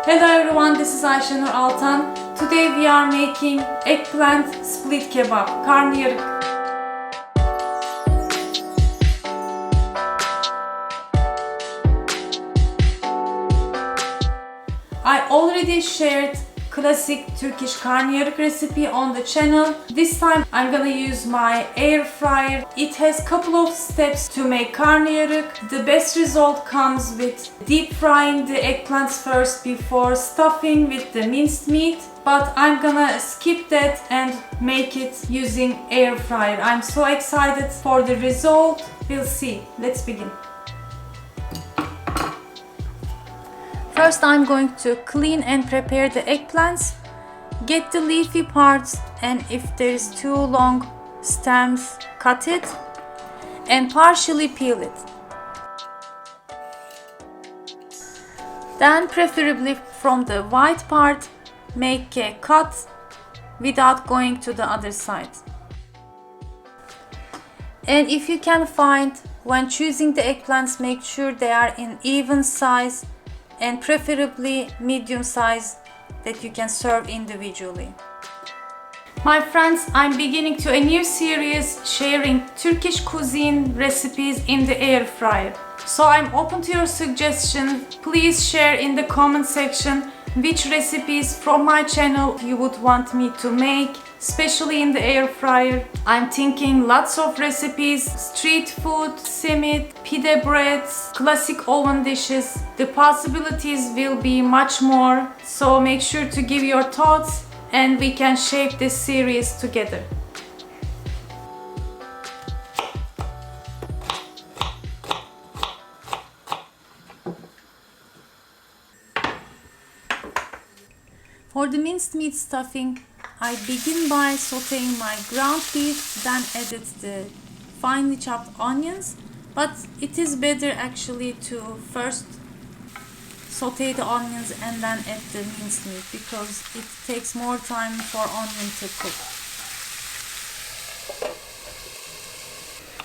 Hello everyone, this is Ayşenur Altan. Today we are making eggplant split kebab, karniyarık. I already shared classic Turkish karniyarık recipe on the channel. This time I'm gonna use my air fryer. It has couple of steps to make karniyarık. The best result comes with deep frying the eggplants first before stuffing with the minced meat. But I'm gonna skip that and make it using air fryer. I'm so excited for the result. We'll see. Let's begin. First, I'm going to clean and prepare the eggplants. Get the leafy parts, and if there is too long stems, cut it and partially peel it. Then, preferably from the white part, make a cut without going to the other side. And if you can find, when choosing the eggplants, make sure they are in even size and preferably medium size that you can serve individually. My friends, I'm beginning to a new series sharing Turkish cuisine recipes in the air fryer. So I'm open to your suggestions. Please share in the comment section which recipes from my channel you would want me to make, especially in the air fryer. I'm thinking lots of recipes, street food, simit, pide breads, classic oven dishes. The possibilities will be much more, so make sure to give your thoughts and we can shape this series together. For the minced meat stuffing, I begin by sauteing my ground beef, then added the finely chopped onions, but it is better actually to first saute the onions and then add the minced meat because it takes more time for onion to cook.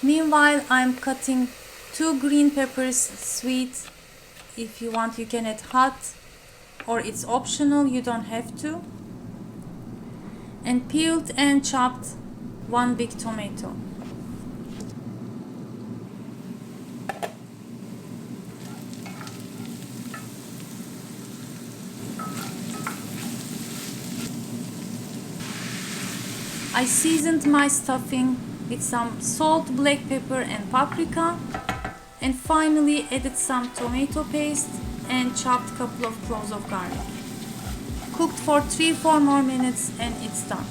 Meanwhile, I'm cutting 2 green peppers, sweet. If you want, you can add hot, or it's optional, you don't have to. And peeled and chopped 1 big tomato. I seasoned my stuffing with some salt, black pepper and paprika, and finally added some tomato paste and chopped couple of cloves of garlic. Cooked for 3-4 more minutes and it's done.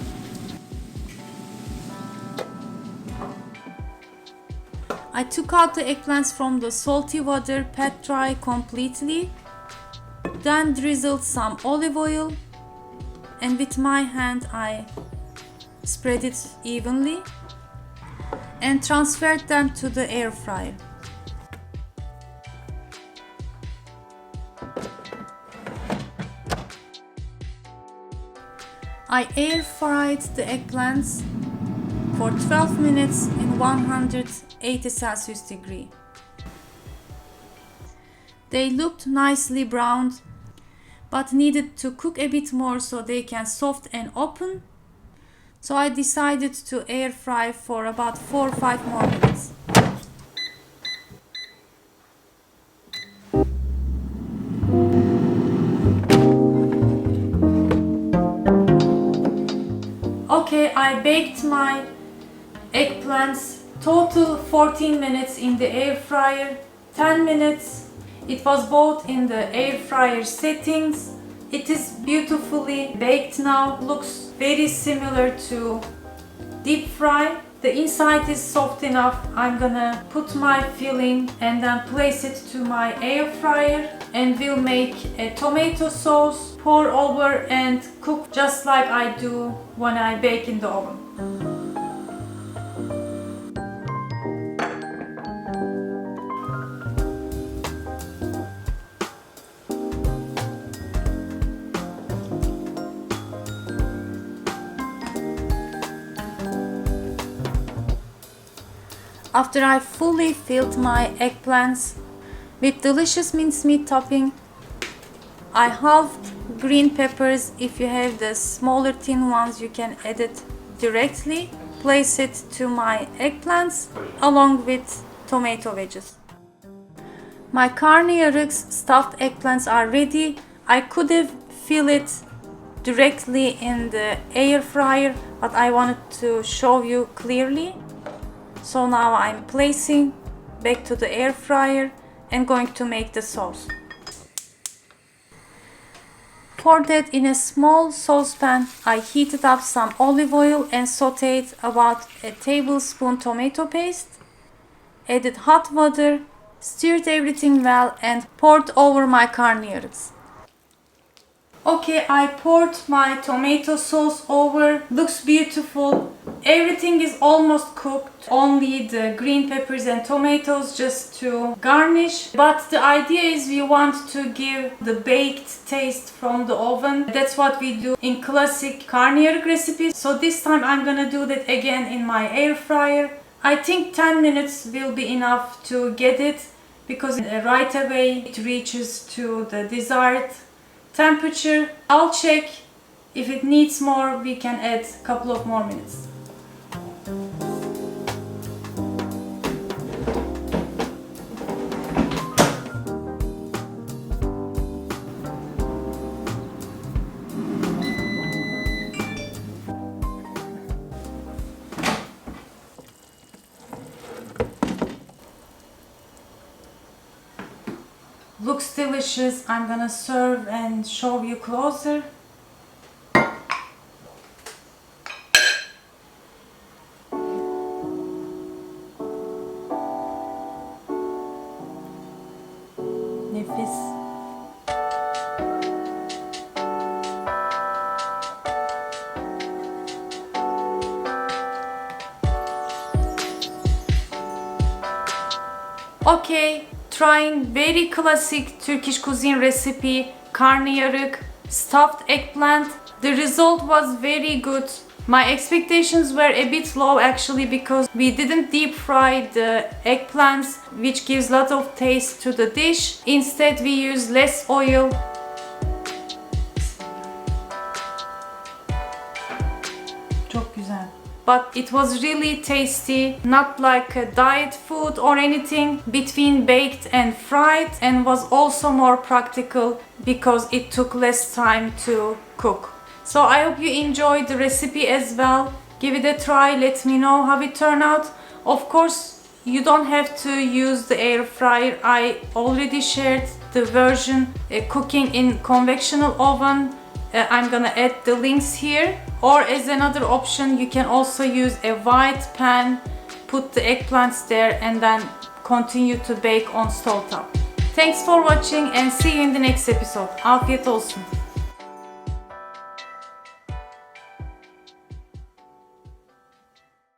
I took out the eggplants from the salty water, pat dry completely, then drizzled some olive oil, and with my hand I spread it evenly and transferred them to the air fryer. I air fried the eggplants for 12 minutes in 180 Celsius degree. They looked nicely browned, but needed to cook a bit more so they can soft and open. So I decided to air fry for about 4 or 5 more minutes. Okay, I baked my eggplants total 14 minutes in the air fryer, 10 minutes. It was both in the air fryer settings. It is beautifully baked now, looks very similar to deep fry. The inside is soft enough. I'm gonna put my filling and then place it to my air fryer and we'll make a tomato sauce, pour over and cook just like I do when I bake in the oven. After I fully filled my eggplants with delicious mincemeat topping, I halved green peppers. If you have the smaller thin ones, you can add it directly. Place it to my eggplants along with tomato wedges. My karniyarık stuffed eggplants are ready. I could have filled it directly in the air fryer, but I wanted to show you clearly. So now I'm placing back to the air fryer and going to make the sauce. For that, in a small saucepan, I heated up some olive oil and sauteed about a tablespoon tomato paste. Added hot water, stirred everything well and poured over my karniyarıks. Okay, I poured my tomato sauce over. Looks beautiful. Everything is almost cooked. Only the green peppers and tomatoes just to garnish. But the idea is we want to give the baked taste from the oven. That's what we do in classic karniyarık recipes. So this time I'm gonna do that again in my air fryer. I think 10 minutes will be enough to get it because right away it reaches to the desired temperature. I'll check. If it needs more, we can add a couple of more minutes. Looks delicious. I'm gonna serve and show you closer. Nefis. Okay. Trying very classic Turkish cuisine recipe, karniyarık, stuffed eggplant. The result was very good. My expectations were a bit low actually because we didn't deep fry the eggplants, which gives a lot of taste to the dish. Instead we used less oil. Çok güzel. But it was really tasty, not like a diet food or anything, between baked and fried, and was also more practical because it took less time to cook. So I hope you enjoyed the recipe as well. Give it a try, let me know how it turned out. Of course, you don't have to use the air fryer. I already shared the version cooking in conventional oven. I'm gonna add the links here. Or as another option, you can also use a wide pan, put the eggplants there and then continue to bake on stovetop. Thanks for watching and see you in the next episode. Afiyet olsun.